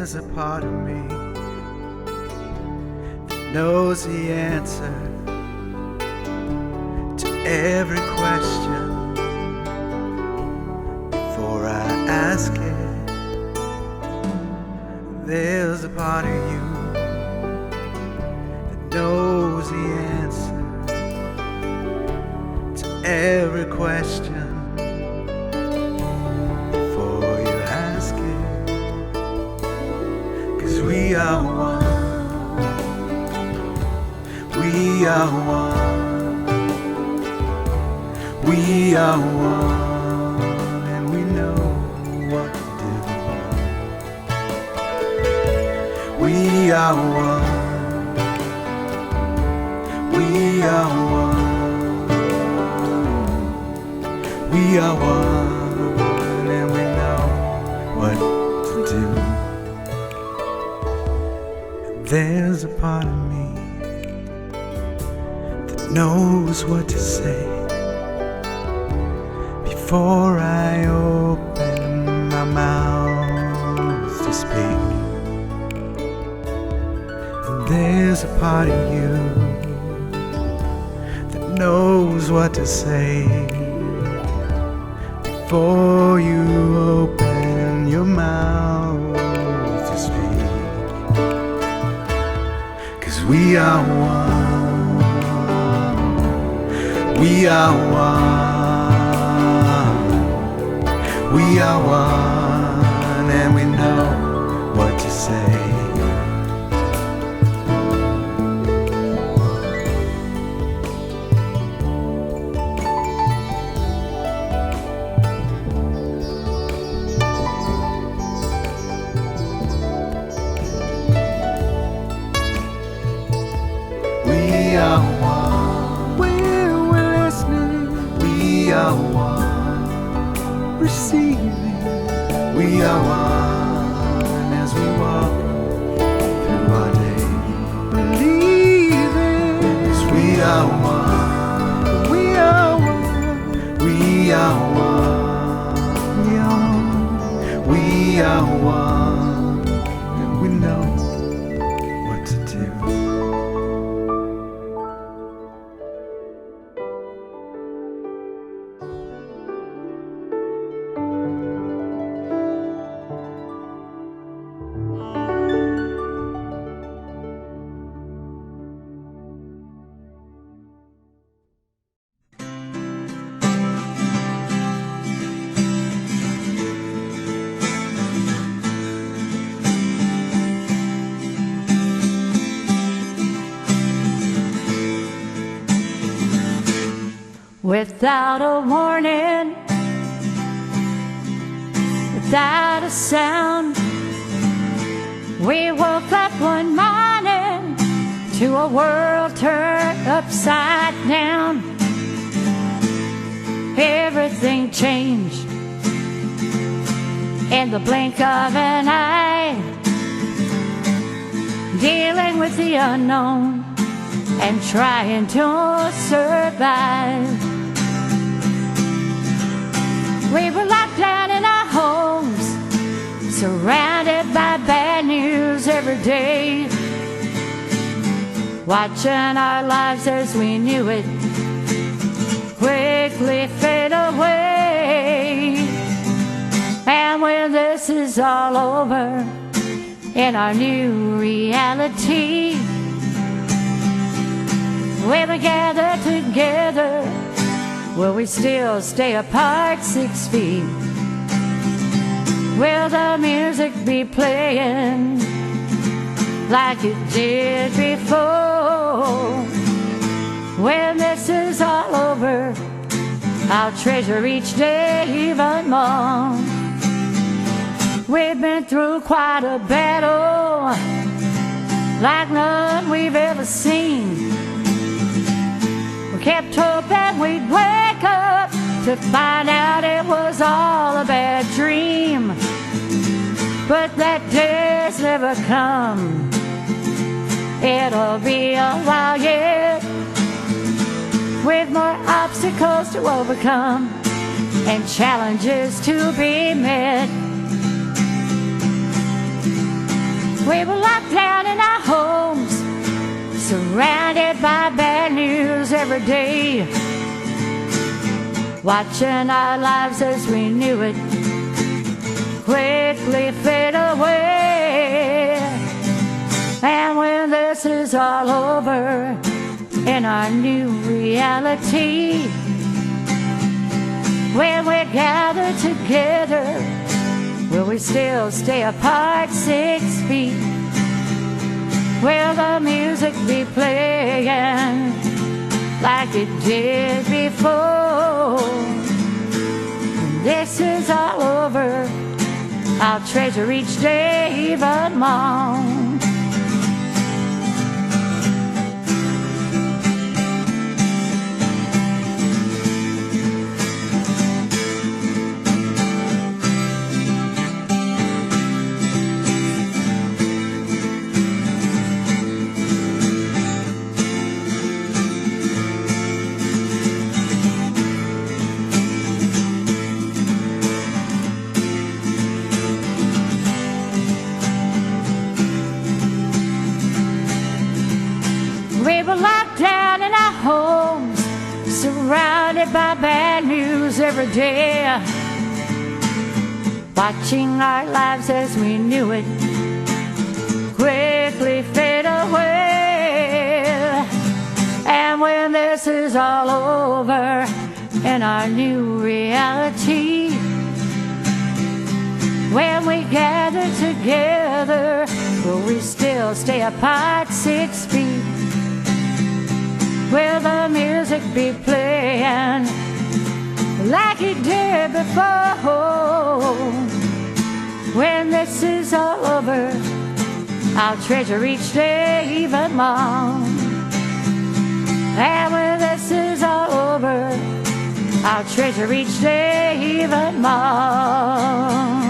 There's a part of me that knows the answer to every question before I ask it. There's a part of you that knows the answer to every question before you ask it. 'Cause we are one. We are one. We are one, and we know what to do. We are one. We are one. We are one, and we know what to do. And there's a part of me that knows what to say before I open my mouth to speak. And there's a part of you that knows what to say before you open your mouth to speak. 'Cause we are one. We are one. We are one, and we know what to say. We are one. We're listening. We are one. Receiving. We are one as we walk through our day. Believing. 'Cause we are one. We are one. We are one. We are one. And we know what to do. Without a warning, without a sound, we woke up one morning to a world turned upside down. Everything changed in the blink of an eye, dealing with the unknown and trying to survive. We were locked down in our homes, surrounded by bad news every day, watching our lives as we knew it quickly fade away. And when this is all over, in our new reality, we'll be gathered together. Will we still stay apart 6 feet? Will the music be playing like it did before? When this is all over, I'll treasure each day even more. We've been through quite a battle, like none we've ever seen. We kept hoping we'd wake up to find out it was all a bad dream. But that day's never come. It'll be a while yet, with more obstacles to overcome and challenges to be met. We were locked down in our homes, surrounded by bad news every day, watching our lives as we knew it quickly fade away. And when this is all over in our new reality, when we gather together, will we still stay apart 6 feet? Will the music be playing like it did before? When this is all over, I'll treasure each day even more. We were locked down in our homes, surrounded by bad news every day, watching our lives as we knew it quickly fade away. And when this is all over in our new reality, when we gather together, will we still stay apart 6 feet? Will the music be playing like it did before? When this is all over, I'll treasure each day even more. And when this is all over, I'll treasure each day even more.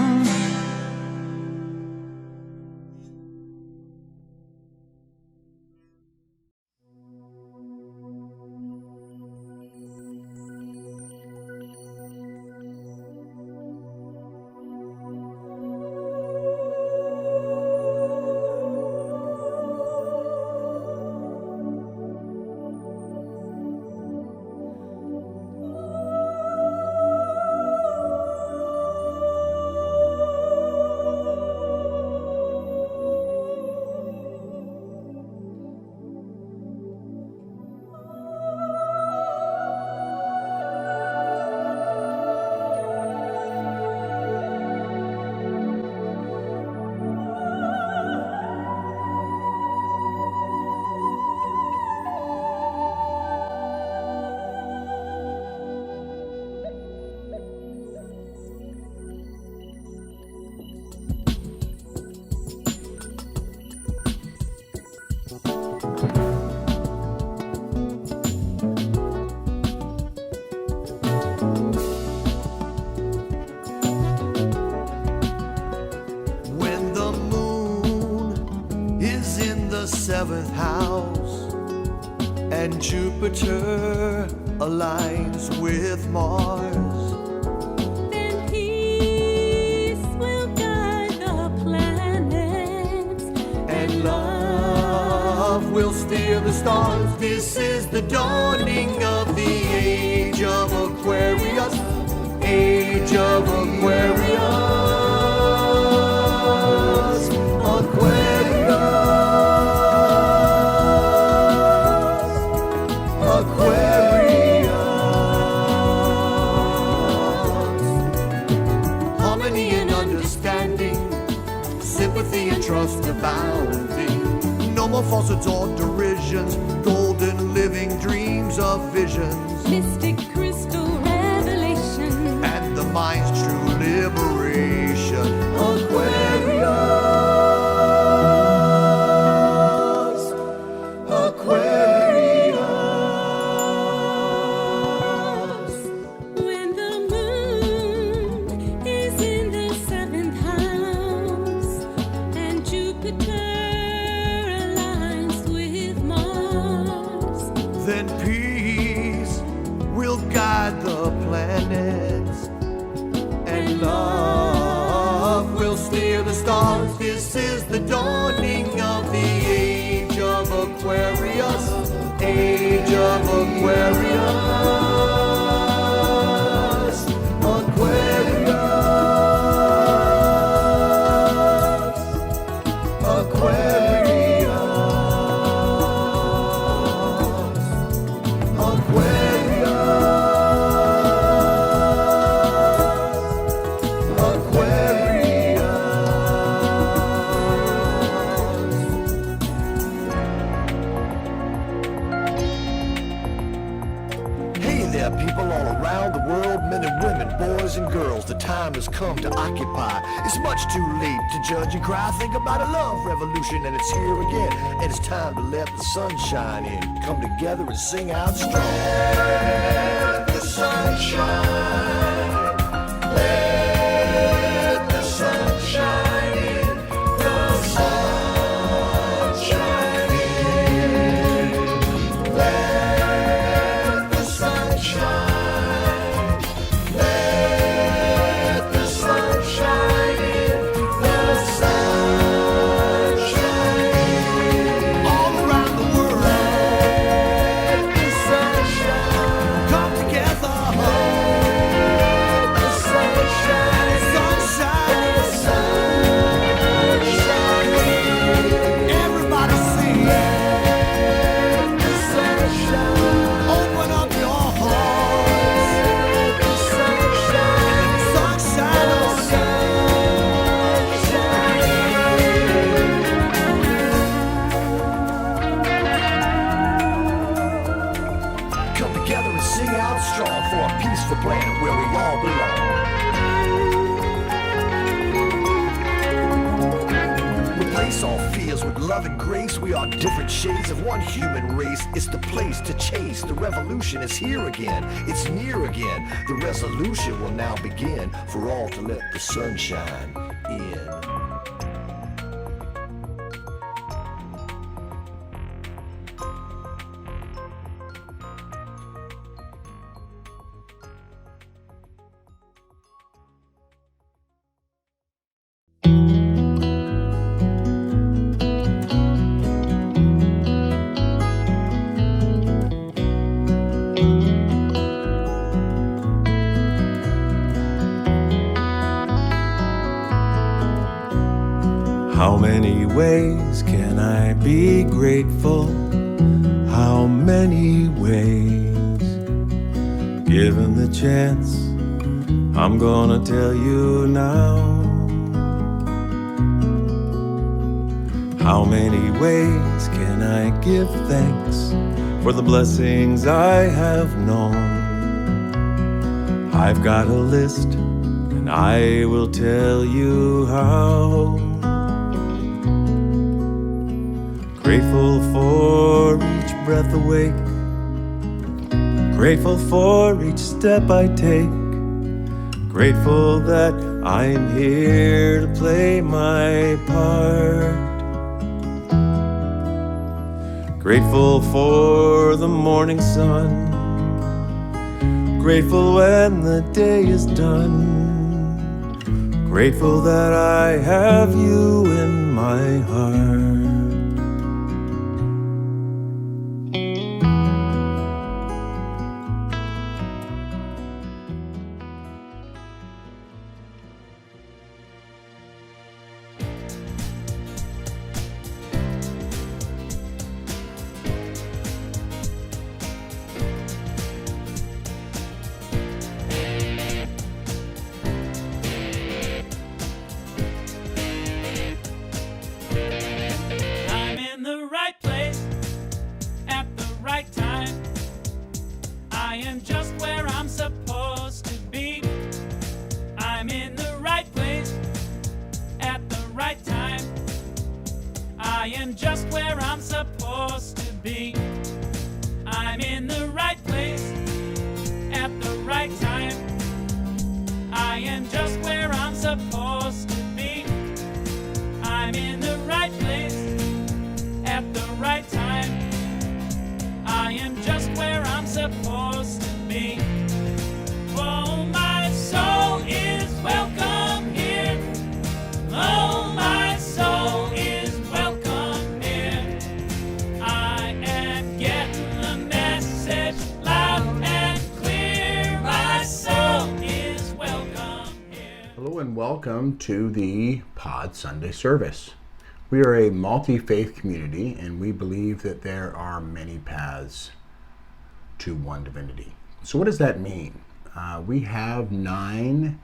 Seventh house and Jupiter aligns with Mars, then peace will guide the planets, and love will steer the stars. This is the dawning of the age of Aquarius, age of Aquarius. Trust abounding, no more falsehoods or derisions, golden living dreams of visions, mystic crystal revelation, and the mind's true liberation. Aquarius, Aquarius. when the moon is in the 7th house and Jupiter aligns with Mars, Then peace will guide the planets, and love will steer the stars. This is the dawn age of Aquarius, Aquarius, Aquarius, Hey there, people all around the world, men and women, boys and girls. The time has come to occupy. It's much too late to judge and cry. Think about a love revolution, and it's here again. And it's time to let the sun shine in. Come together and sing out strong. Let the sun shine. Let the sun shine in. The sun shine in. Let the sun shine. Let the sun shine in. The sun shine in. All around the world. Let the sun shine. Come together. Let the sun shine. Sunshine. The sun shine in. Everybody sing. Let the sun shine. Open up your hearts. Let the sun shine. Sunshine. The sun shine in. Come together and sing out strong for a peaceful planet where we all belong. Replace all fears with love and grace. We are different shades of one human race. It's the place to chase. The revolution is here again. It's near again. The resolution will now begin for all to let the sun shine in. How many ways can I be grateful? How many ways? Given the chance, I'm gonna tell you now. How many ways can I give thanks for the blessings I have known? I've got a list, and I will tell you how. Grateful for each breath awake, grateful for each step I take, grateful that I'm here to play my part. Grateful for the morning sun, grateful when the day is done, grateful that I have you in my heart. Hello and welcome to the Pod Sunday service. We are a multi-faith community and we believe that there are many paths to one divinity. So what does that mean? We have 9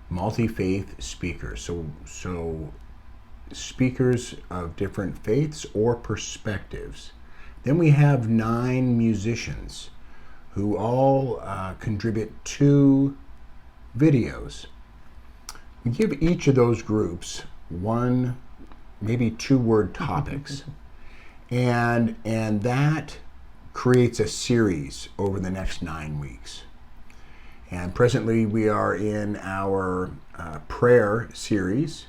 multi-faith speakers. So speakers of different faiths or perspectives. Then we have 9 musicians who all contribute 2 videos. We give each of those groups 1, maybe 2-word topics, and that creates a series over the next 9 weeks. And presently we are in our prayer series.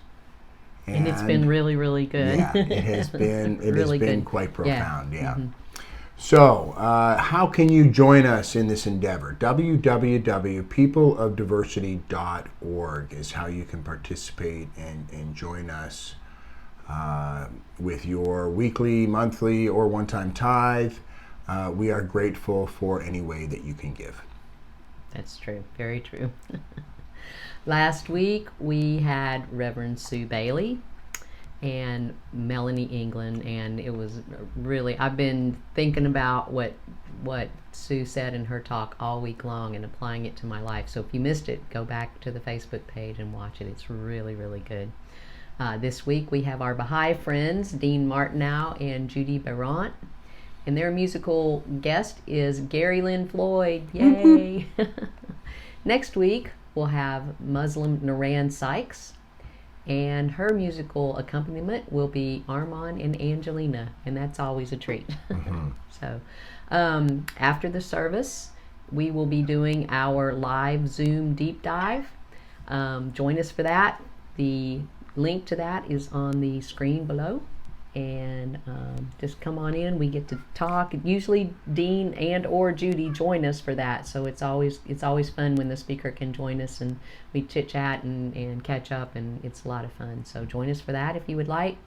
And it's been really, really good. Yeah, it has been. It Really has been good. quite profound. Yeah. Mm-hmm. So, how can you join us in this endeavor? www.peopleofdiversity.org is how you can participate and join us with your weekly, monthly, or one-time tithe. We are grateful for any way that you can give. That's true. Very true. Last week we had Reverend Sue Bailey and Melanie England, and it was really, I've been thinking about what Sue said in her talk all week long and applying it to my life. So if you missed it, go back to the Facebook page and watch it. It's really, really good. This week we have our Baha'i friends, Dean Martineau and Judi Behrendt, and their musical guest is Gary Lynn Floyd. Yay! Next week we'll have Muslim Naran Sykes, and her musical accompaniment will be Armand and Angelina, and that's always a treat. Mm-hmm. So after the service, we will be doing our live Zoom deep dive. Join us for that. The link to that is on the screen below, and just come on in. We get to talk. Usually Dean and or Judy join us for that, so it's always fun when the speaker can join us and we chit chat and catch up, and it's a lot of fun. So join us for that if you would like.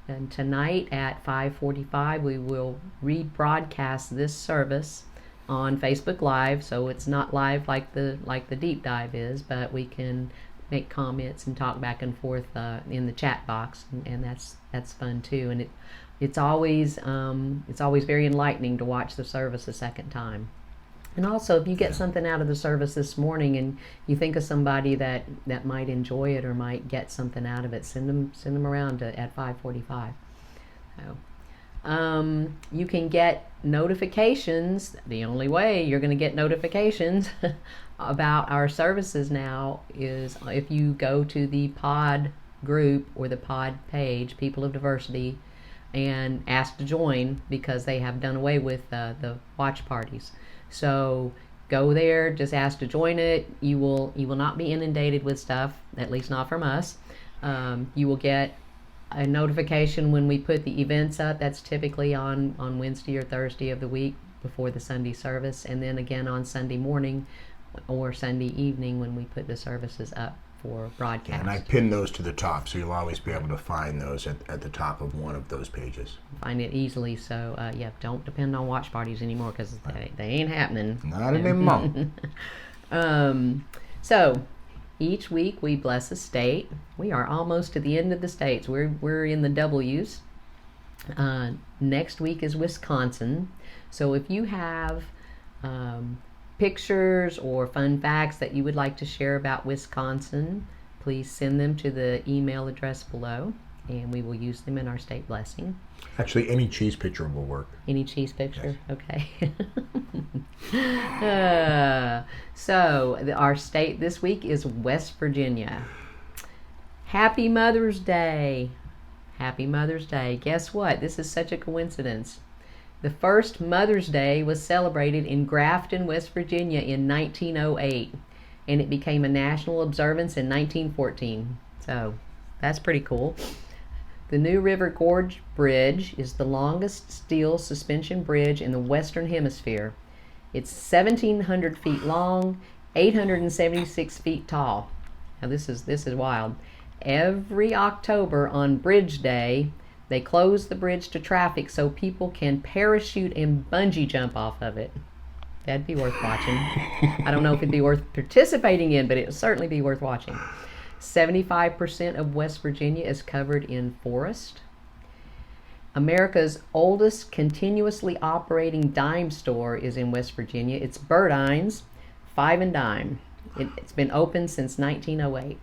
And tonight at 5:45 we will rebroadcast this service on Facebook Live, so it's not live like the deep dive is, but we can make comments and talk back and forth in the chat box, and that's fun too. And it's always very enlightening to watch the service a second time. And also, if you get something out of the service this morning and you think of somebody that might enjoy it or might get something out of it, send them around at 5:45. So you can get notifications. The only way you're going to get notifications about our services now is if you go to the pod group or the pod page, People of Diversity, and ask to join, because they have done away with the watch parties. So go there, just ask to join it. You will not be inundated with stuff, at least not from us. You will get a notification when we put the events up. That's typically on Wednesday or Thursday of the week before the Sunday service, and then again on Sunday morning or Sunday evening when we put the services up for broadcast. And I pinned those to the top, so you'll always be able to find those at the top of one of those pages. Find it easily. So don't depend on watch parties anymore, because they ain't happening. Not anymore. So each week we bless a state. We are almost to the end of the states. We're in the W's. Next week is Wisconsin. So if you have pictures or fun facts that you would like to share about Wisconsin, please send them to the email address below, and we will use them in our state blessing. Actually, any cheese picture will work. Any cheese picture? Yes. Okay. So our state this week is West Virginia. Happy Mother's Day. Happy Mother's Day. Guess what? This is such a coincidence. The first Mother's Day was celebrated in Grafton, West Virginia in 1908, and it became a national observance in 1914. So that's pretty cool. The New River Gorge Bridge is the longest steel suspension bridge in the Western Hemisphere. It's 1,700 feet long, 876 feet tall. Now this is wild. Every October on Bridge Day, they close the bridge to traffic so people can parachute and bungee jump off of it. That'd be worth watching. I don't know if it'd be worth participating in, but it would certainly be worth watching. 75% of West Virginia is covered in forest. America's oldest continuously operating dime store is in West Virginia. It's Burdine's, 5 and dime. It's been open since 1908.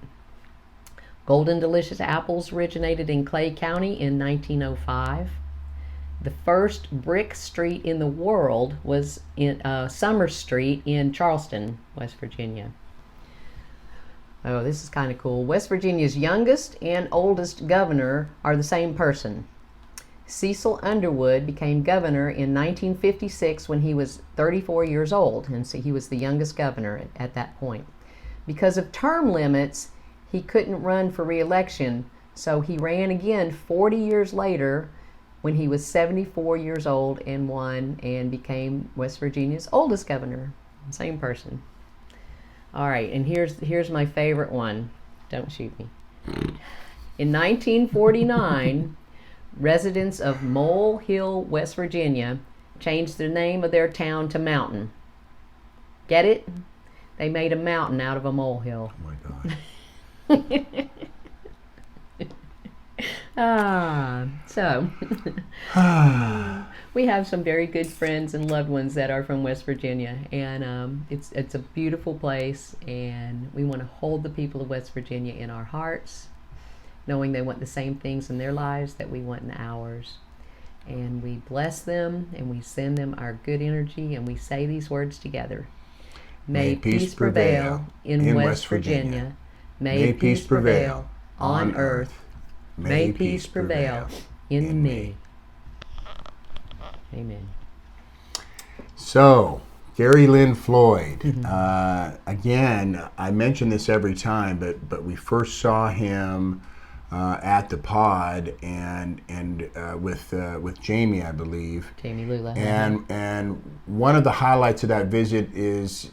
Golden Delicious apples originated in Clay County in 1905. The first brick street in the world was in Summer Street in Charleston, West Virginia. Oh, this is kind of cool. West Virginia's youngest and oldest governor are the same person. Cecil Underwood became governor in 1956 when he was 34 years old, and so he was the youngest governor at that point. Because of term limits, he couldn't run for re-election, so he ran again 40 years later when he was 74 years old and won and became West Virginia's oldest governor. Same person. All right, and here's my favorite one. Don't shoot me. In 1949, residents of Mole Hill, West Virginia, changed the name of their town to Mountain. Get it? They made a mountain out of a molehill. Oh my God. So we have some very good friends and loved ones that are from West Virginia, and it's a beautiful place, and we want to hold the people of West Virginia in our hearts, knowing they want the same things in their lives that we want in ours. And we bless them, and we send them our good energy, and we say these words together. May peace prevail in West Virginia. May peace prevail on earth. May peace prevail in me. Amen. So, Gary Lynn Floyd. Again, I mention this every time, but we first saw him at the pod and with Jamie, I believe. Jamie Lula. And one of the highlights of that visit is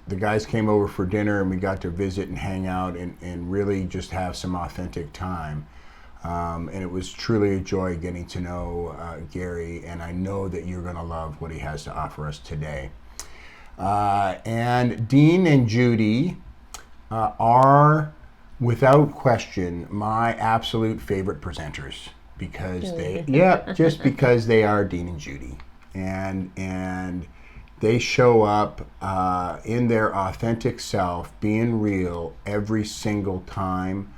the guys came over for dinner, and we got to visit and hang out and really just have some authentic time. And it was truly a joy getting to know Gary, and I know that you're going to love what he has to offer us today. And Dean and Judy are, without question, my absolute favorite presenters because just because they are Dean and Judy, and they show up in their authentic self, being real every single time.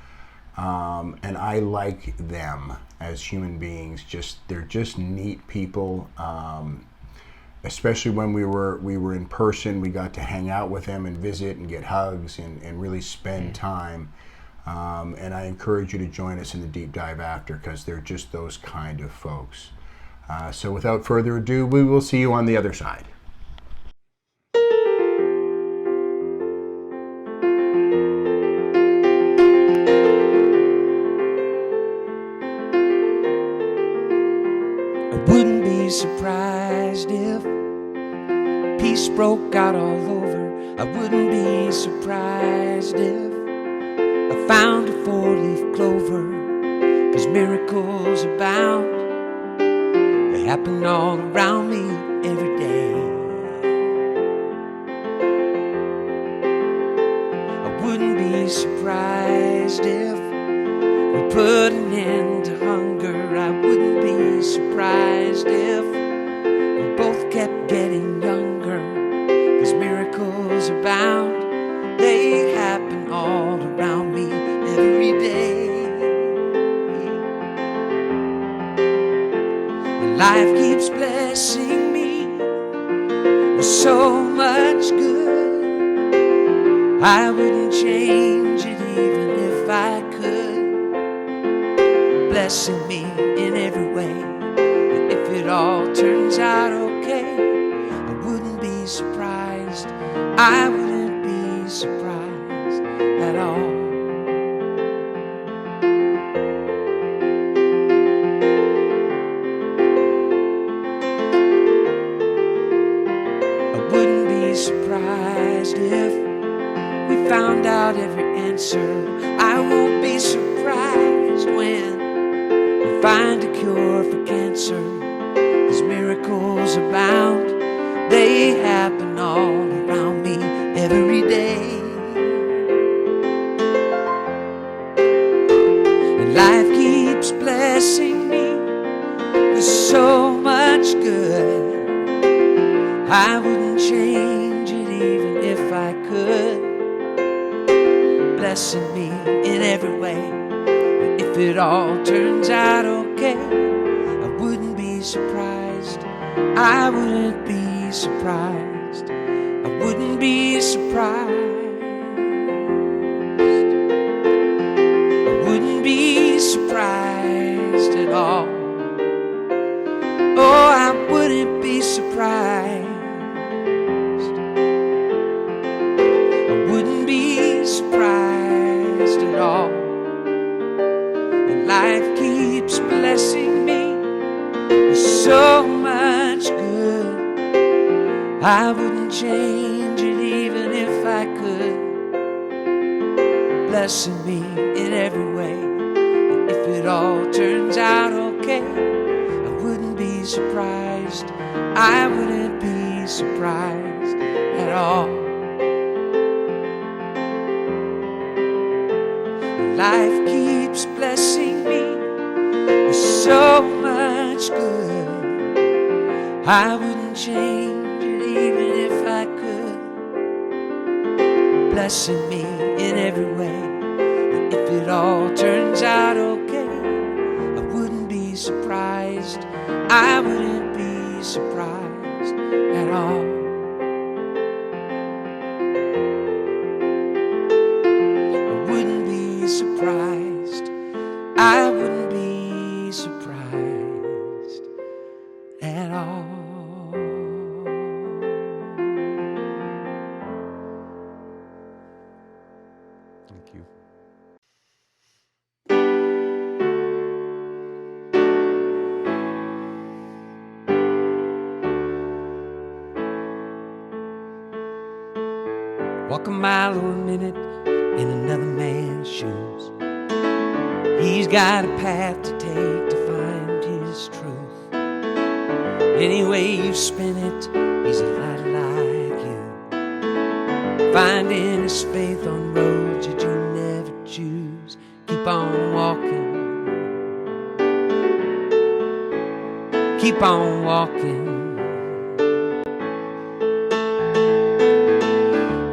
And I like them as human beings. They're just neat people. Especially when we were in person, we got to hang out with them and visit and get hugs and really spend time. And I encourage you to join us in the deep dive after, because they're just those kind of folks. So without further ado, we will see you on the other side. Wouldn't be surprised if peace broke out all over. I wouldn't be surprised if I found a 4-leaf clover, 'cause miracles abound. They happen all around me every day. I wouldn't be surprised if we put an end to hunger. I wouldn't be surprised if we both kept getting younger, 'cause miracles abound. They happen all around me every day. And life keeps blessing me with so much good. I wouldn't change it even if I could. Blessing me in every way, and if it all turns out okay, I wouldn't be surprised. I wouldn't be surprised at all. I wouldn't be surprised if we found out every answer. I won't be surprised when find a cure for cancer, 'cause miracles abound. They happen all around me every day. blessing me in every way. And if it all turns out okay, I wouldn't be surprised. I wouldn't be surprised. I wouldn't be surprised. I wouldn't be surprised at all. Oh, I wouldn't be surprised. I wouldn't be surprised at all. And life keeps blessing me with so much good. I wouldn't change it even if I could. Blessing me in every way. And if it all turns out okay, I wouldn't be surprised. I wouldn't be surprised at all. Life keeps blessing me with so much good. I wouldn't change it even if I could. Blessing me in every way. And if it all turns out okay, I wouldn't be surprised. I wouldn't be surprised at all. I wouldn't be surprised. I wouldn't be surprised at all. Thank you. Walk a mile or a minute in another man's shoes. He's got a path to take to find his truth. Any way you spin it, he's a lot like you. Finding his faith on roads that you never choose. Keep on walking. Keep on walking.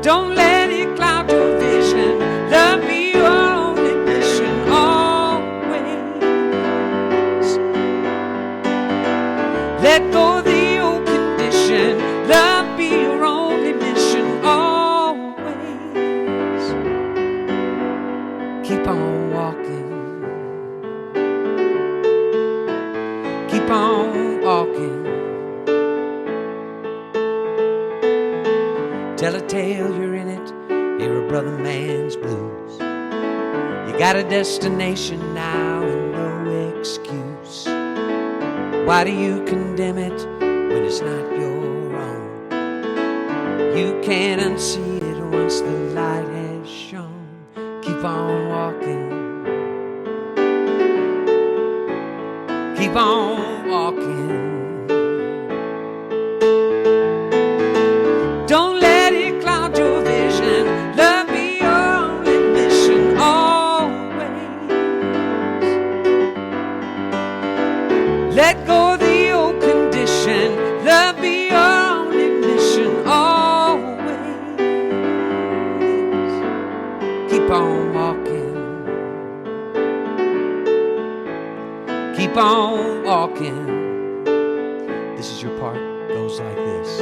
Don't let it cloud your vision. Love be your only mission always. Let go of the old condition. Love be your only mission always. Keep on walking. Keep on walking. Tell a tale, you're in it. Hear a brother man's blues. You got a destination now and no excuse. Why do you condemn it when it's not your own? You can't unsee it once the light has shone. Keep on walking. Keep on walking. Don't let it cloud your vision. Love be your only mission always. Let go of the old condition. Love be your only mission always. Keep on walking. Keep on walking. This is your part. Goes like this.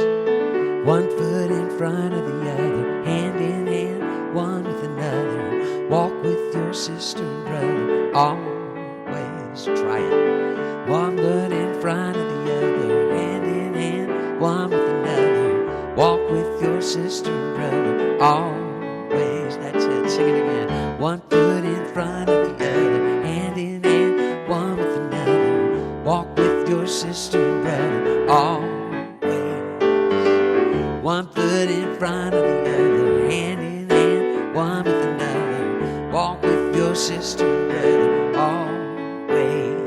One foot in front of the other, hand in hand, one with another. Walk with your sister and brother, always try it. One foot in front of the other, hand in hand, one with another. Walk with your sister and brother, always. That's it, sing it again. One foot in front of the other, hand in hand, one with another. Walk with your sister and brother, always. One foot in front of the other, hand in hand, one with another. Walk with your sister and brother, always.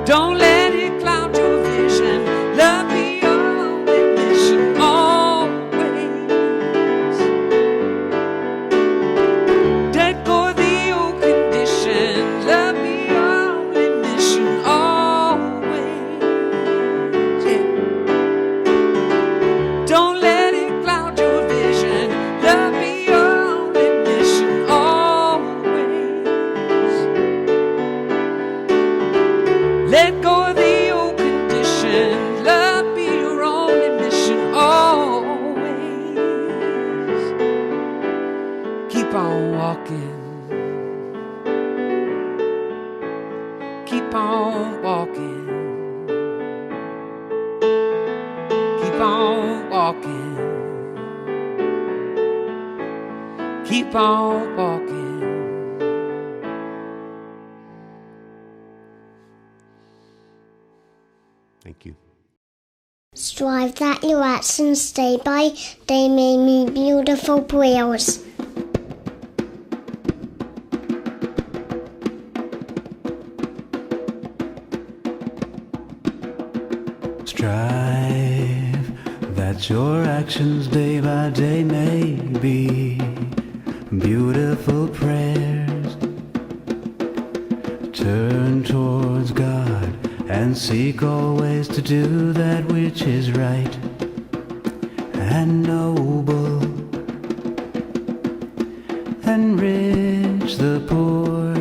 Don't let it cloud your vision. Love be your only mission, always. Let go of the old condition. Love be your only mission, always. Yeah. Don't let it cloud your vision. walking. Keep on walking. Keep on walking. Keep on walking. Thank you. Strive that your actions day by day may be beautiful prayers. Strive that your actions day by day may be beautiful prayers. Turn towards God and seek always to do that which is right and noble. Enrich the poor.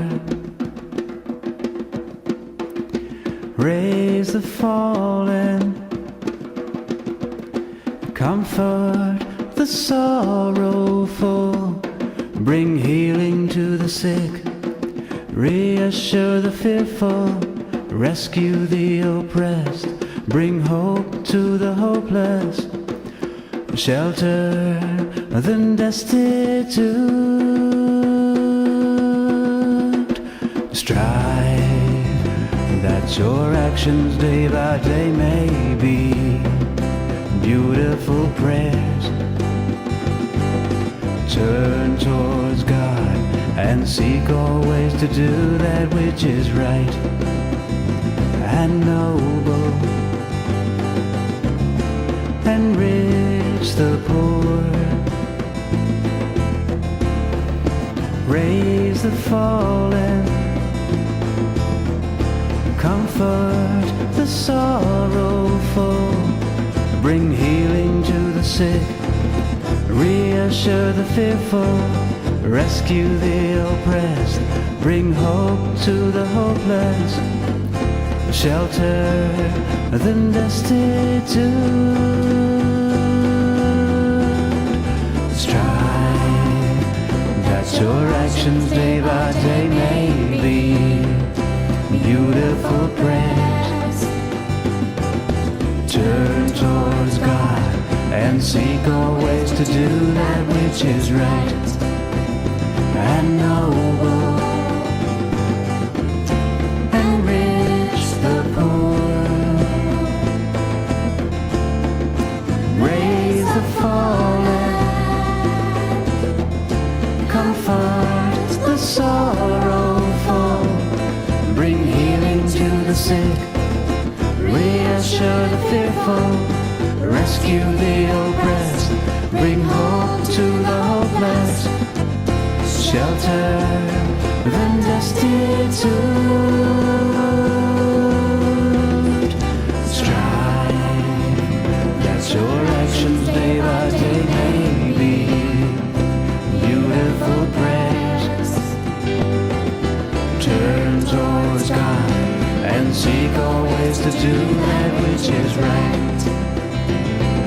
Raise the fallen. Comfort the sorrowful. Bring healing to the sick. Reassure the fearful. Rescue the oppressed. Bring hope to the hopeless. Shelter the destitute. Strive that your actions day by day may be beautiful prayers. Turn towards God and seek always to do that which is right and noble. Enrich the poor. Raise the fallen. Comfort the sorrowful. Bring healing to the sick. Reassure the fearful. Rescue the oppressed. Bring hope to the hopeless. Shelter the destitute. Strive that your actions day by day may be beautiful prayers. Turn towards God and seek always to do that which is right and noble. Enrich the poor. Raise the fallen. Comfort the sorrowful. Bring healing to the sick. Reassure the fearful. Rescue the oppressed. Bring hope to the hopeless. Shelter the destitute. Strive that your actions day by day may be beautiful prayers. Turn towards God and seek always to do that which is right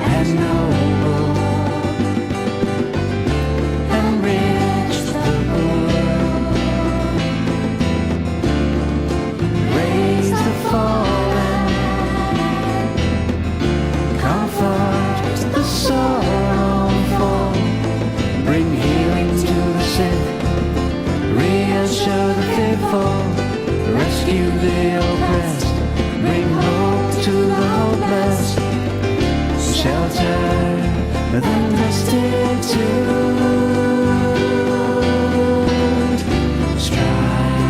and noble. Enrich the poor. Raise the fallen. Comfort the sorrowful. Bring healing to the sick. Reassure the fearful. Rescue the oppressed. Bring hope to the hopeless. Shelter the destitute. Strive.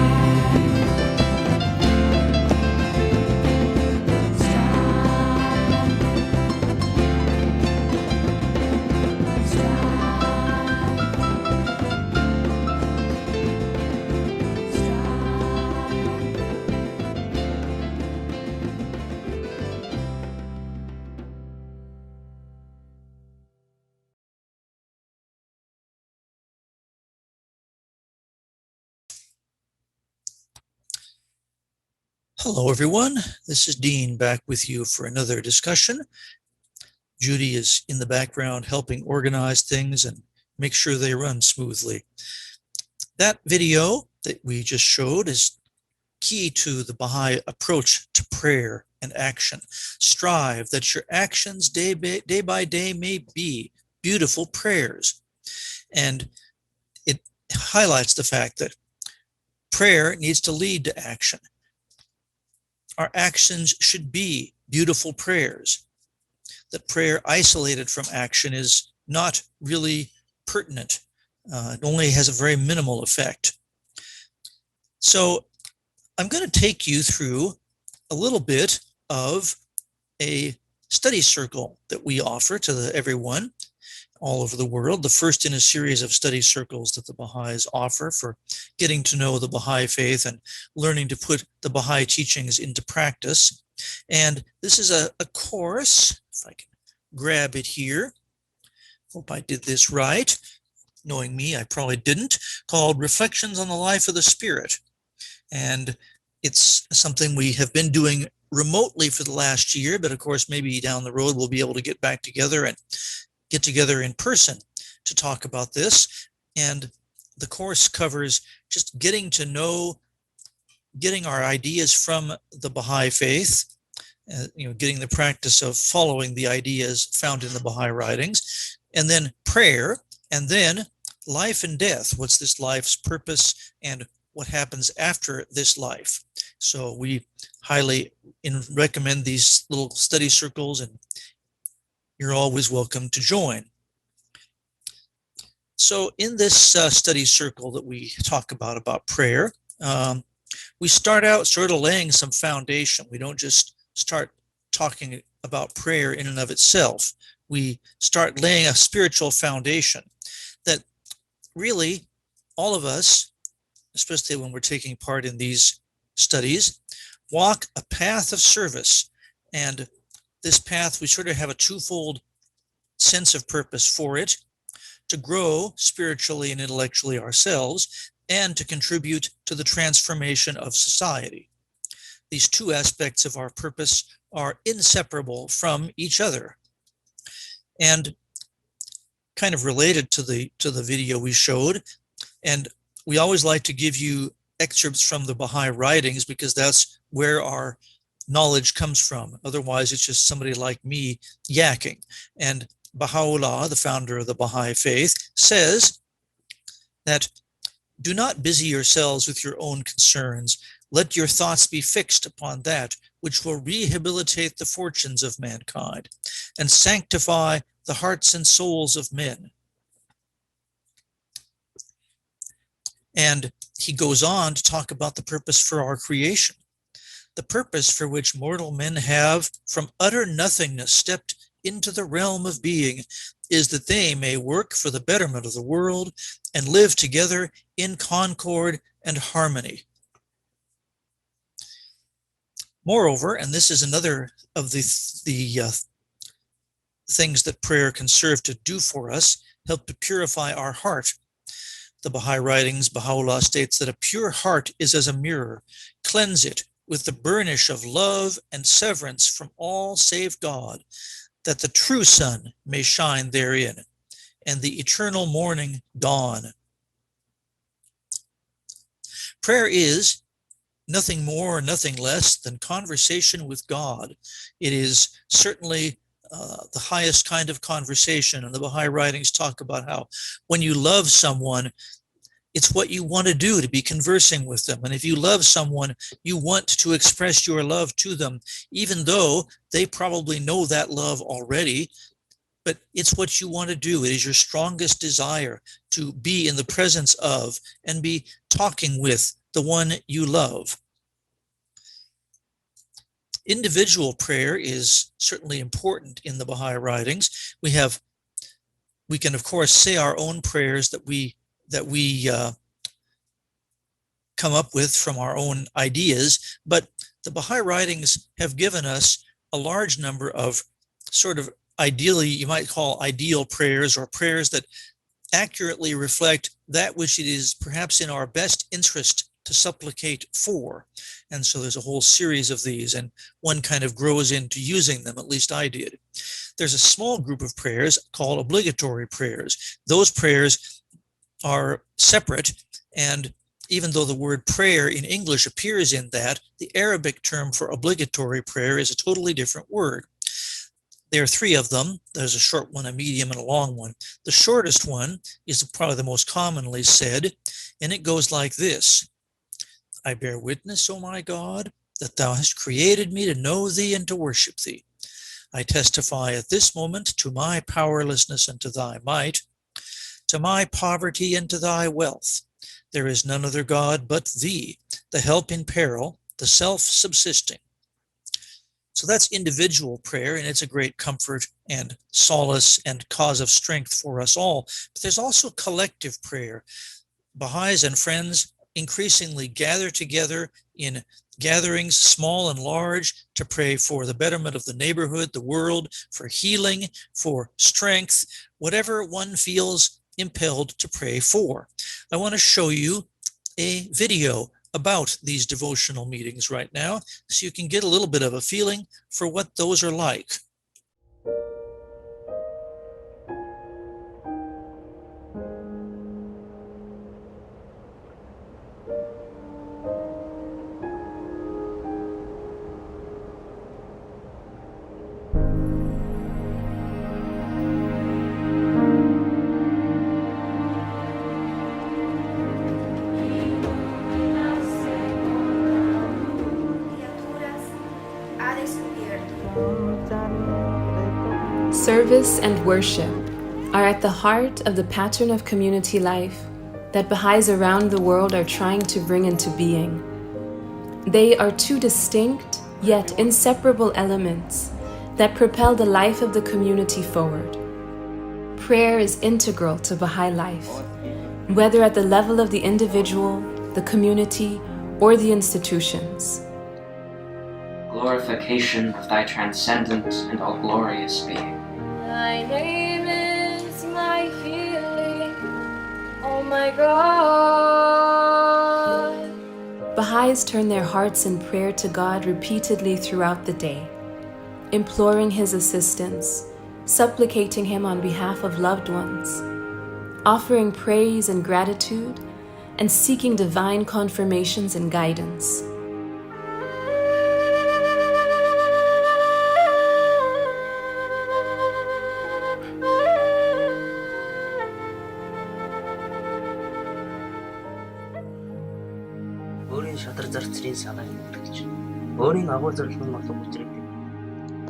Hello, everyone. This is Dean back with you for another discussion. Judi is in the background helping organize things and make sure they run smoothly. That video that we just showed is key to the Baha'i approach to prayer and action. Strive that your actions day by day may be beautiful prayers. And it highlights the fact that prayer needs to lead to action. Our actions should be beautiful prayers. That prayer isolated from action is not really pertinent. It only has a very minimal effect. So I'm going to take you through a little bit of a study circle that we offer to everyone all over the world, the first in a series of study circles that the Baha'is offer for getting to know the Baha'i faith and learning to put the Baha'i teachings into practice. And this is a course, if I can grab it here, hope I did this right. Knowing me, I probably didn't, called Reflections on the Life of the Spirit. And it's something we have been doing remotely for the last year, but of course, maybe down the road, we'll be able to get back together and get together in person to talk about this. And the course covers just getting to know, getting our ideas from the Baha'i faith, getting the practice of following the ideas found in the Baha'i writings, and then prayer, and then life and death. What's this life's purpose and what happens after this life? So we highly recommend these little study circles, and you're always welcome to join. So in this study circle that we talk about prayer, we start out sort of laying some foundation. We don't just start talking about prayer in and of itself. We start laying a spiritual foundation that really all of us, especially when we're taking part in these studies, walk a path of service. And this path, we sort of have a twofold sense of purpose for it: to grow spiritually and intellectually ourselves, and to contribute to the transformation of society. These two aspects of our purpose are inseparable from each other. And kind of related to the video we showed, and we always like to give you excerpts from the Baha'i writings because that's where our knowledge comes from. Otherwise, it's just somebody like me yakking. And Baha'u'llah, the founder of the Baha'i faith, says that do not busy yourselves with your own concerns. Let your thoughts be fixed upon that which will rehabilitate the fortunes of mankind and sanctify the hearts and souls of men. And he goes on to talk about the purpose for our creation. The purpose for which mortal men have from utter nothingness stepped into the realm of being is that they may work for the betterment of the world and live together in concord and harmony. Moreover, and this is another of the things that prayer can serve to do for us, help to purify our heart. The Baha'i writings, Baha'u'llah states that a pure heart is as a mirror. Cleanse it with the burnish of love and severance from all save God, that the true sun may shine therein, and the eternal morning dawn. Prayer is nothing more, nothing less than conversation with God. It is certainly the highest kind of conversation, and the Baha'i writings talk about how when you love someone, it's what you want to do, to be conversing with them. And if you love someone, you want to express your love to them, even though they probably know that love already, but it's what you want to do. It is your strongest desire to be in the presence of and be talking with the one you love. Individual prayer is certainly important in the Baha'i writings. We can of course say our own prayers that we come up with from our own ideas, but the Baha'i writings have given us a large number of sort of ideally, you might call ideal prayers, or prayers that accurately reflect that which it is perhaps in our best interest to supplicate for. And so there's a whole series of these, and one kind of grows into using them, at least I did. There's a small group of prayers called obligatory prayers. Those prayers are separate And even though the word prayer in English appears in that, the Arabic term for obligatory prayer is a totally different word. There are three of them. There's a short one, a medium, and a long one. The shortest one is probably the most commonly said, and it goes like this. I bear witness, O my God, that thou hast created me to know thee and to worship thee. I testify at this moment to my powerlessness and to thy might, to my poverty and to thy wealth. There is none other God but thee, the help in peril, the self-subsisting. So that's individual prayer, and it's a great comfort and solace and cause of strength for us all. But there's also collective prayer. Baha'is and friends increasingly gather together in gatherings, small and large, to pray for the betterment of the neighborhood, the world, for healing, for strength, whatever one feels impelled to pray for. I want to show you a video about these devotional meetings right now, so you can get a little bit of a feeling for what those are like. Service and worship are at the heart of the pattern of community life that Baha'is around the world are trying to bring into being. They are two distinct yet inseparable elements that propel the life of the community forward. Prayer is integral to Baha'i life, whether at the level of the individual, the community, or the institutions. Glorification of thy transcendent and all glorious being. Thy name is my healing, oh my God. Baha'is turn their hearts in prayer to God repeatedly throughout the day, imploring His assistance, supplicating Him on behalf of loved ones, offering praise and gratitude, and seeking divine confirmations and guidance.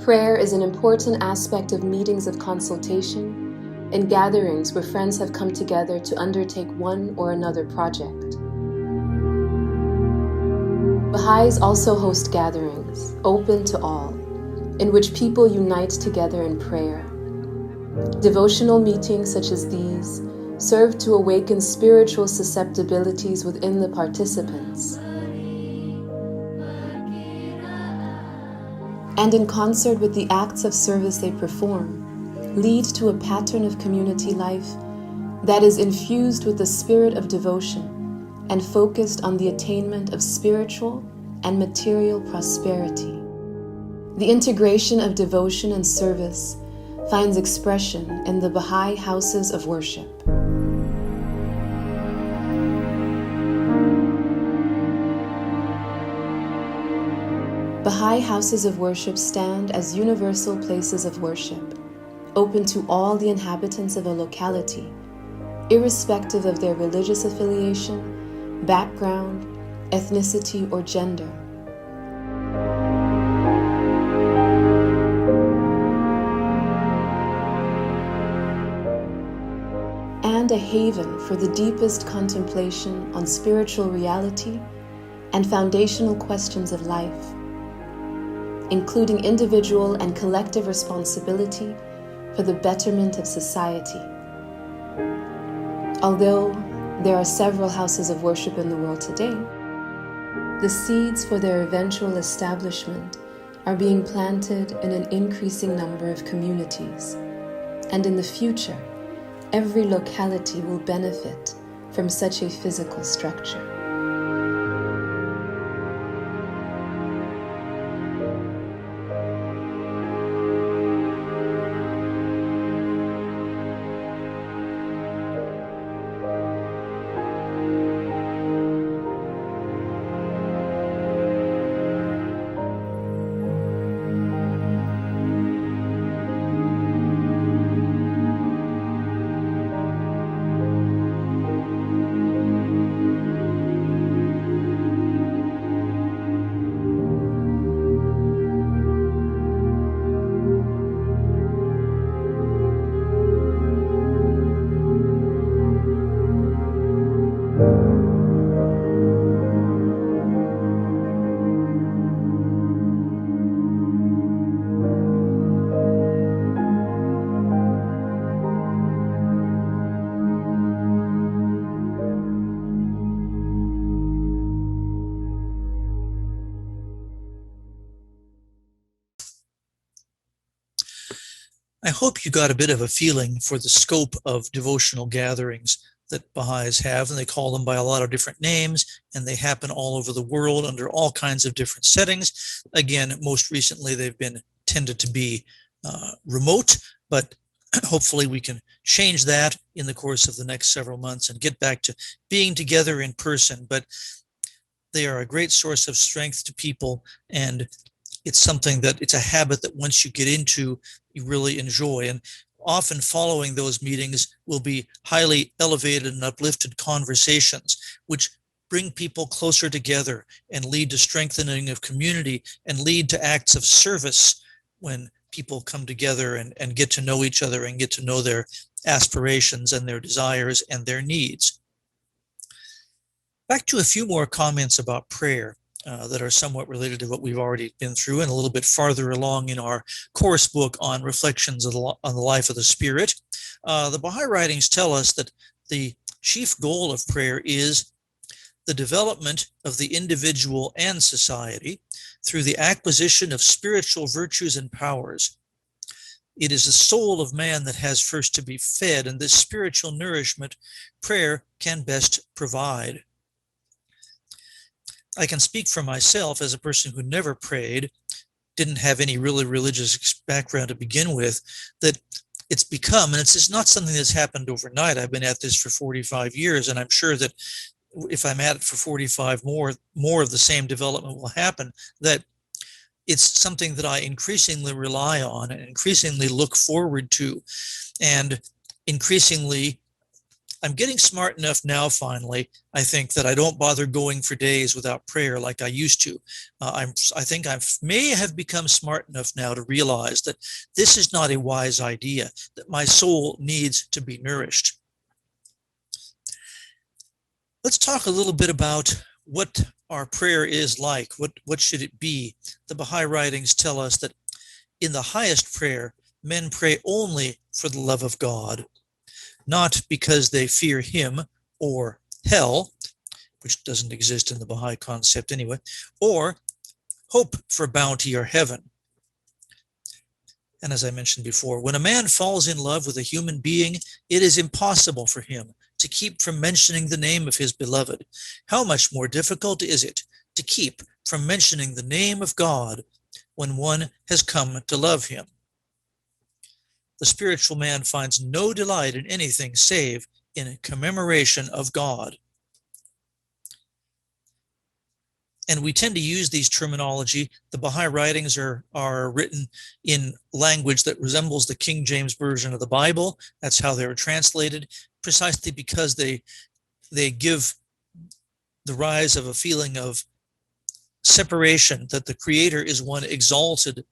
Prayer is an important aspect of meetings of consultation and gatherings where friends have come together to undertake one or another project. Baha'is also host gatherings, open to all, in which people unite together in prayer. Devotional meetings such as these serve to awaken spiritual susceptibilities within the participants. And in concert with the acts of service they perform, lead to a pattern of community life that is infused with the spirit of devotion and focused on the attainment of spiritual and material prosperity. The integration of devotion and service finds expression in the Baha'i houses of worship. Baha'i houses of worship stand as universal places of worship, open to all the inhabitants of a locality, irrespective of their religious affiliation, background, ethnicity, or gender. And a haven for the deepest contemplation on spiritual reality and foundational questions of life, including individual and collective responsibility for the betterment of society. Although there are several houses of worship in the world today, the seeds for their eventual establishment are being planted in an increasing number of communities, and in the future, every locality will benefit from such a physical structure. I hope you got a bit of a feeling for the scope of devotional gatherings that Baha'is have, and they call them by a lot of different names, and they happen all over the world under all kinds of different settings. Again, most recently they've been tended to be remote, but hopefully we can change that in the course of the next several months and get back to being together in person. But they are a great source of strength to people, and it's something that it's a habit that once you get into, you really enjoy. And often following those meetings will be highly elevated and uplifted conversations, which bring people closer together and lead to strengthening of community and lead to acts of service when people come together and get to know each other and get to know their aspirations and their desires and their needs. Back to a few more comments about prayer that are somewhat related to what we've already been through and a little bit farther along in our course book on reflections on the life of the Spirit. The Baha'i writings tell us that the chief goal of prayer is the development of the individual and society through the acquisition of spiritual virtues and powers. It is the soul of man that has first to be fed, and this spiritual nourishment prayer can best provide. I can speak for myself as a person who never prayed, didn't have any really religious background to begin with, that it's become, and it's not something that's happened overnight. I've been at this for 45 years, and I'm sure that if I'm at it for 45 more of the same development will happen, that it's something that I increasingly rely on and increasingly look forward to. And increasingly, I'm getting smart enough now, finally, I think, that I don't bother going for days without prayer like I used to. I think I may have become smart enough now to realize that this is not a wise idea, that my soul needs to be nourished. Let's talk a little bit about what our prayer is like. What should it be? The Baha'i writings tell us that in the highest prayer, men pray only for the love of God, not because they fear him or hell, which doesn't exist in the Baha'i concept anyway, or hope for bounty or heaven. And as I mentioned before, when a man falls in love with a human being, it is impossible for him to keep from mentioning the name of his beloved. How much more difficult is it to keep from mentioning the name of God when one has come to love him? The spiritual man finds no delight in anything save in commemoration of God. And we tend to use these terminology. The Baha'i writings are written in language that resembles the King James Version of the Bible. That's how they were translated, precisely because they give the rise of a feeling of separation, that the Creator is one exalted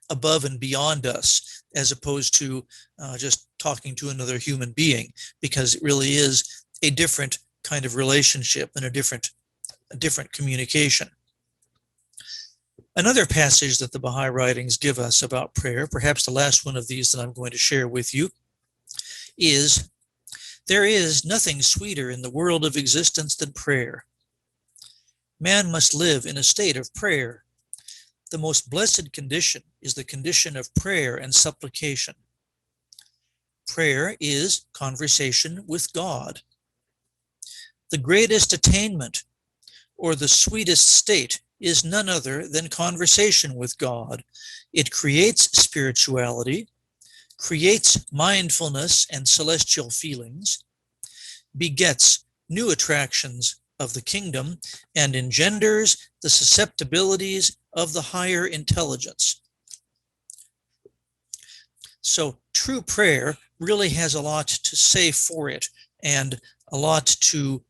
above and beyond us, as opposed to just talking to another human being, because it really is a different kind of relationship and a different communication. Another passage that the Baha'i writings give us about prayer, perhaps the last one of these that I'm going to share with you, is, "There is nothing sweeter in the world of existence than prayer. Man must live in a state of prayer. The most blessed condition is the condition of prayer and supplication. Prayer is conversation with God. The greatest attainment or the sweetest state is none other than conversation with God. It creates spirituality, creates mindfulness and celestial feelings, begets new attractions of the kingdom, and engenders the susceptibilities of the higher intelligence." So true prayer really has a lot to say for it and a lot to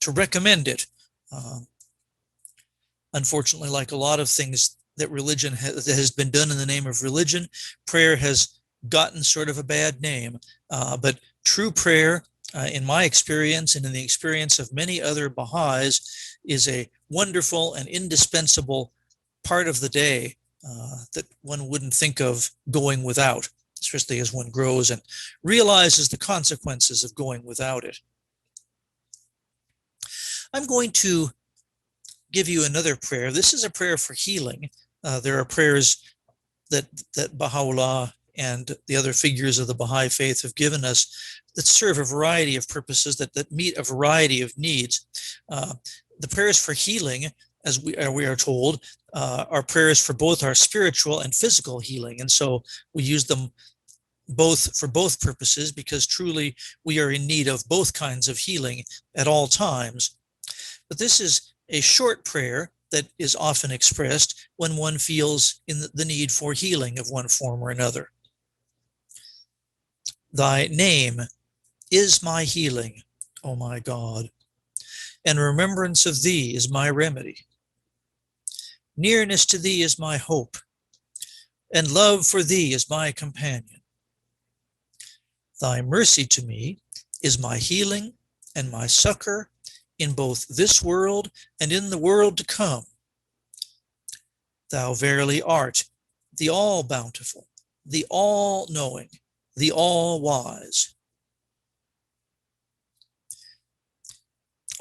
recommend it. Unfortunately, like a lot of things that religion that has been done in the name of religion, prayer has gotten sort of a bad name. But true prayer, in my experience and in the experience of many other Baha'is, is a wonderful and indispensable part of the day that one wouldn't think of going without, especially as one grows and realizes the consequences of going without it. I'm going to give you another prayer. This is a prayer for healing. There are prayers that Baha'u'llah and the other figures of the Baha'i faith have given us that serve a variety of purposes, that meet a variety of needs. The prayers for healing, as we are told, are prayers for both our spiritual and physical healing. And so we use them both for both purposes, because truly we are in need of both kinds of healing at all times. But this is a short prayer that is often expressed when one feels in the need for healing of one form or another. Thy name is my healing, O my God, and remembrance of thee is my remedy. Nearness to thee is my hope, and love for thee is my companion. Thy mercy to me is my healing and my succor in both this world and in the world to come. Thou verily art the all-bountiful, the all-knowing, the all-wise.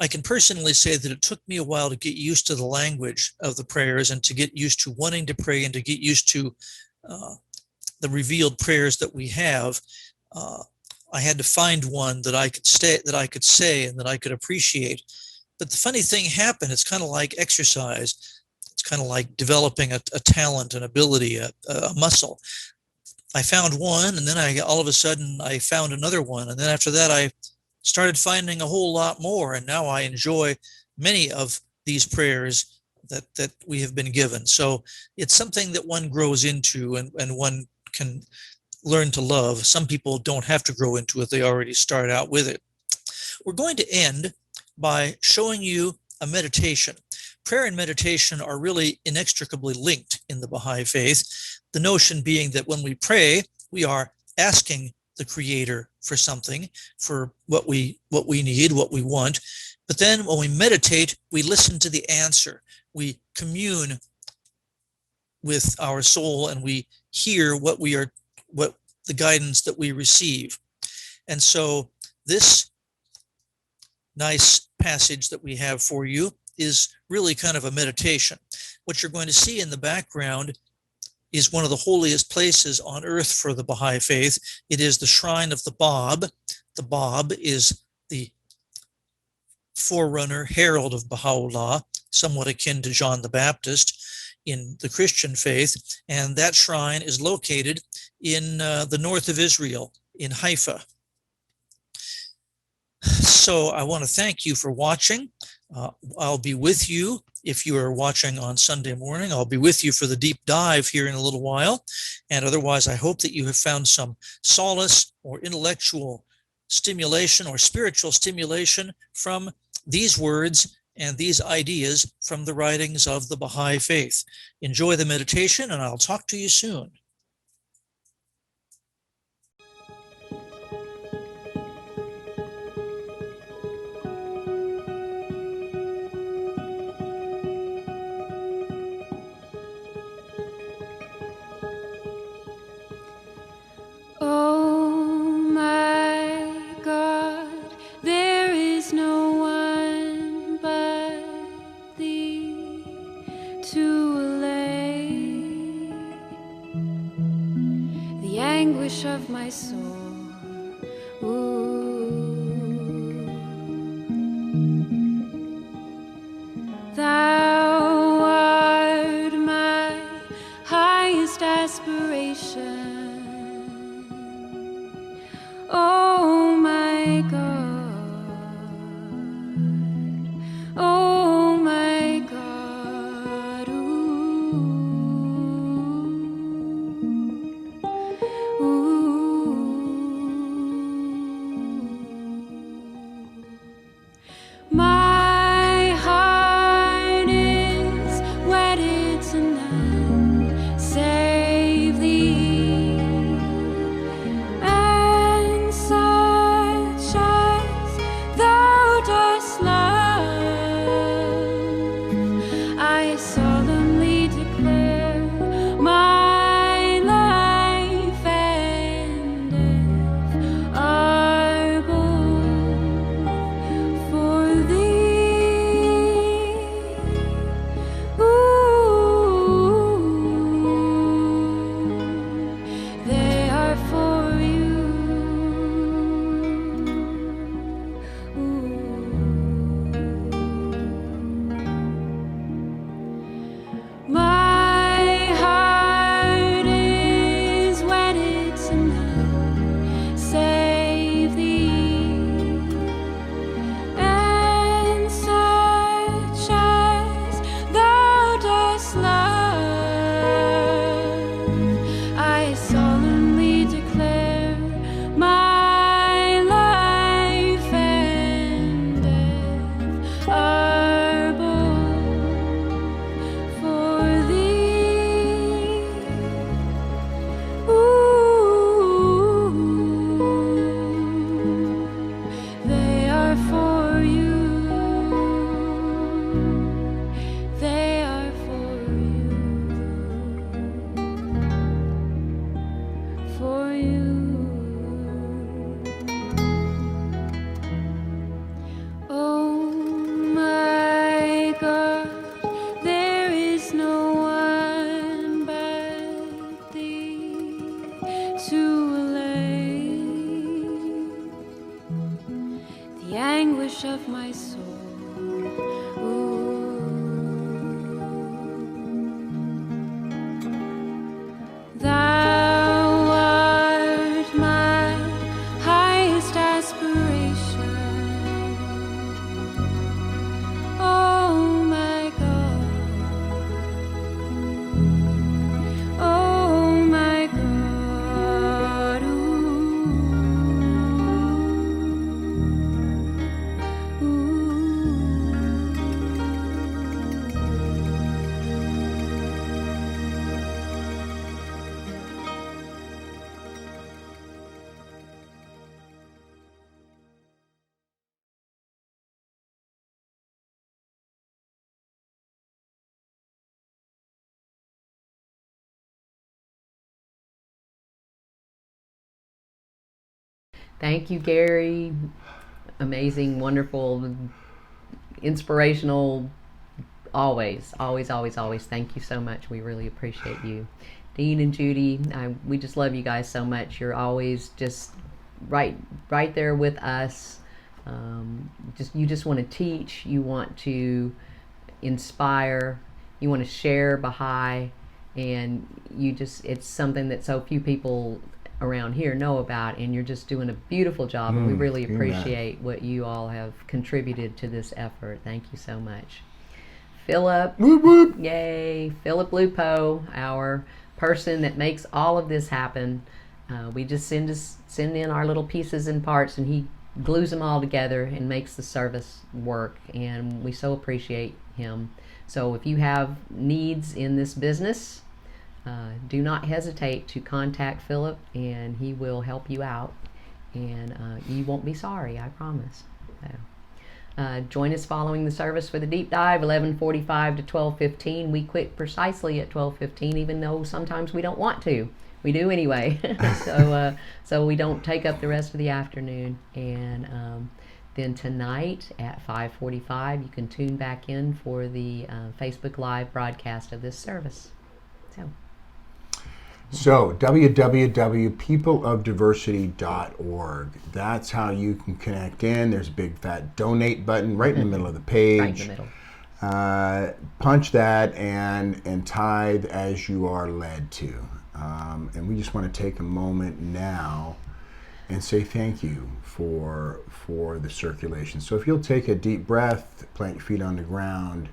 I can personally say that it took me a while to get used to the language of the prayers and to get used to wanting to pray and to get used to the revealed prayers that we have. I had to find one that I could say and that I could appreciate. But the funny thing happened. It's kind of like exercise. It's kind of like developing a talent, an ability, a muscle. I found one, and then all of a sudden I found another one, and then after that I started finding a whole lot more, and now I enjoy many of these prayers that we have been given. So it's something that one grows into, and one can learn to love. Some people don't have to grow into it. They already start out with it. We're going to end by showing you a meditation. Prayer and meditation are really inextricably linked in the Baha'i faith. The notion being that when we pray, we are asking the Creator for something, for what we need, what we want. But then when we meditate, we listen to the answer. We commune with our soul, and we hear what the guidance that we receive. And so this nice passage that we have for you is really kind of a meditation. What you're going to see in the background is one of the holiest places on earth for the Baha'i faith. It is the shrine of the Bab. The Bab is the forerunner, herald of Baha'u'llah, somewhat akin to John the Baptist in the Christian faith. And that shrine is located in the north of Israel, in Haifa. So I want to thank you for watching. I'll be with you if you are watching on Sunday morning. I'll be with you for the deep dive here in a little while. And otherwise, I hope that you have found some solace or intellectual stimulation or spiritual stimulation from these words and these ideas from the writings of the Baha'i faith. Enjoy the meditation, and I'll talk to you soon. Oh my God, there is no one but thee to allay the anguish of my soul. Thou art my highest aspiration. Oh my God, oh my God, ooh, ooh. My heart is wedded to none save thee. And such a the anguish of my soul. Ooh. Thou art my highest aspiration. Oh my God. Oh my God. Thank you, Gary. Amazing, wonderful, inspirational. Always, always, always, always. Thank you so much. We really appreciate you. Dean and Judy, we just love you guys so much. You're always just right there with us. You just want to teach. You want to inspire. You want to share Baha'i, and it's something that so few people around here know about, and you're just doing a beautiful job, and we really appreciate what you all have contributed to this effort. Thank you so much. Philip, whoop, whoop. Yay, Philip Lupo, our person that makes all of this happen. We just send in our little pieces and parts, and he glues them all together and makes the service work, and we so appreciate him. So if you have needs in this business, do not hesitate to contact Philip, and he will help you out, and you won't be sorry, I promise. So, join us following the service for the deep dive, 11:45 to 12:15. We quit precisely at 12:15, even though sometimes we don't want to. We do anyway. So we don't take up the rest of the afternoon. And then tonight at 5:45, you can tune back in for the Facebook Live broadcast of this service. So, www.peopleofdiversity.org. That's how you can connect in. There's a big fat donate button right in the middle of the page. Right in the middle. Punch that and tithe as you are led to. And we just want to take a moment now and say thank you for the circulation. So if you'll take a deep breath, plant your feet on the ground.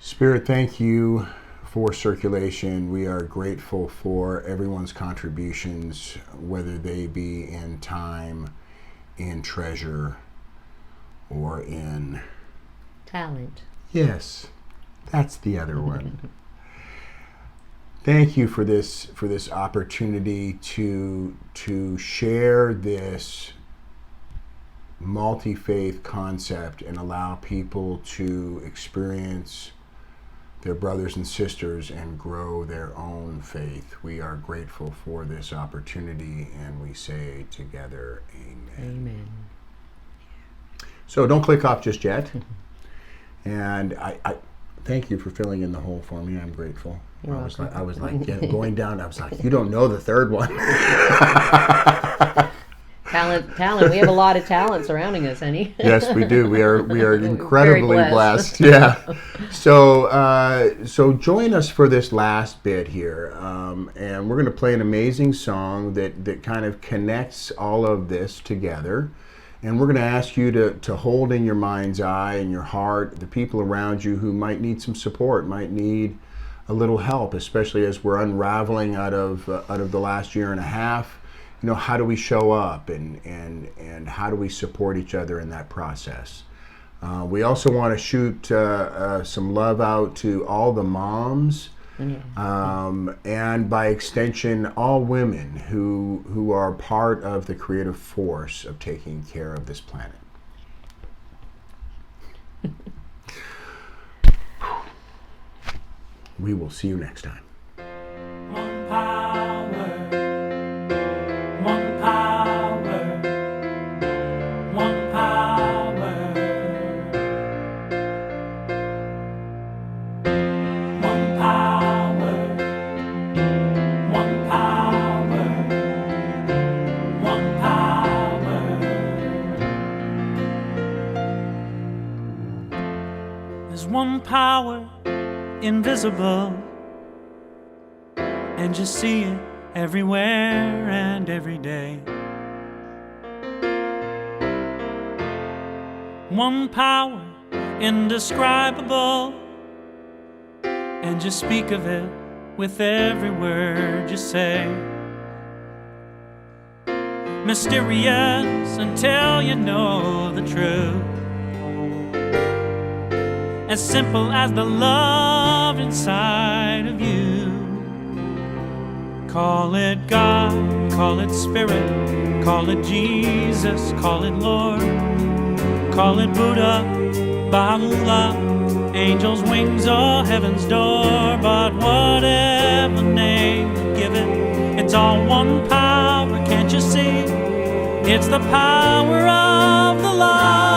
Spirit, thank you for circulation. We are grateful for everyone's contributions, whether they be in time, in treasure, or in talent. Yes, that's the other one. Thank you for this opportunity to share this multi-faith concept and allow people to experience their brothers and sisters and grow their own faith. We are grateful for this opportunity, and we say together, amen. Amen. So don't click off just yet. And I thank you for filling in the hole for me. I'm grateful. I was like going down. I was like, you don't know the third one. Talent. We have a lot of talent surrounding us, honey. Yes, we do. We are incredibly blessed. Yeah. So join us for this last bit here, and we're going to play an amazing song that kind of connects all of this together. And we're going to ask you to hold in your mind's eye and your heart the people around you who might need some support, might need a little help, especially as we're unraveling out of the last year and a half. You know, how do we show up and how do we support each other in that process? We also want to shoot some love out to all the moms, and by extension, all women who are part of the creative force of taking care of this planet. We will see you next time. One power, one power, one power, one power, one power, one power. one power, invisible, and you see it everywhere and every day. One power, indescribable, and you speak of it with every word you say. Mysterious until you know the truth, as simple as the love inside of you. Call it God, call it Spirit, call it Jesus, call it Lord, call it Buddha, Baha'u'llah, angels' wings or heaven's door. But whatever name you give it, it's all one power, can't you see? It's the power of the love.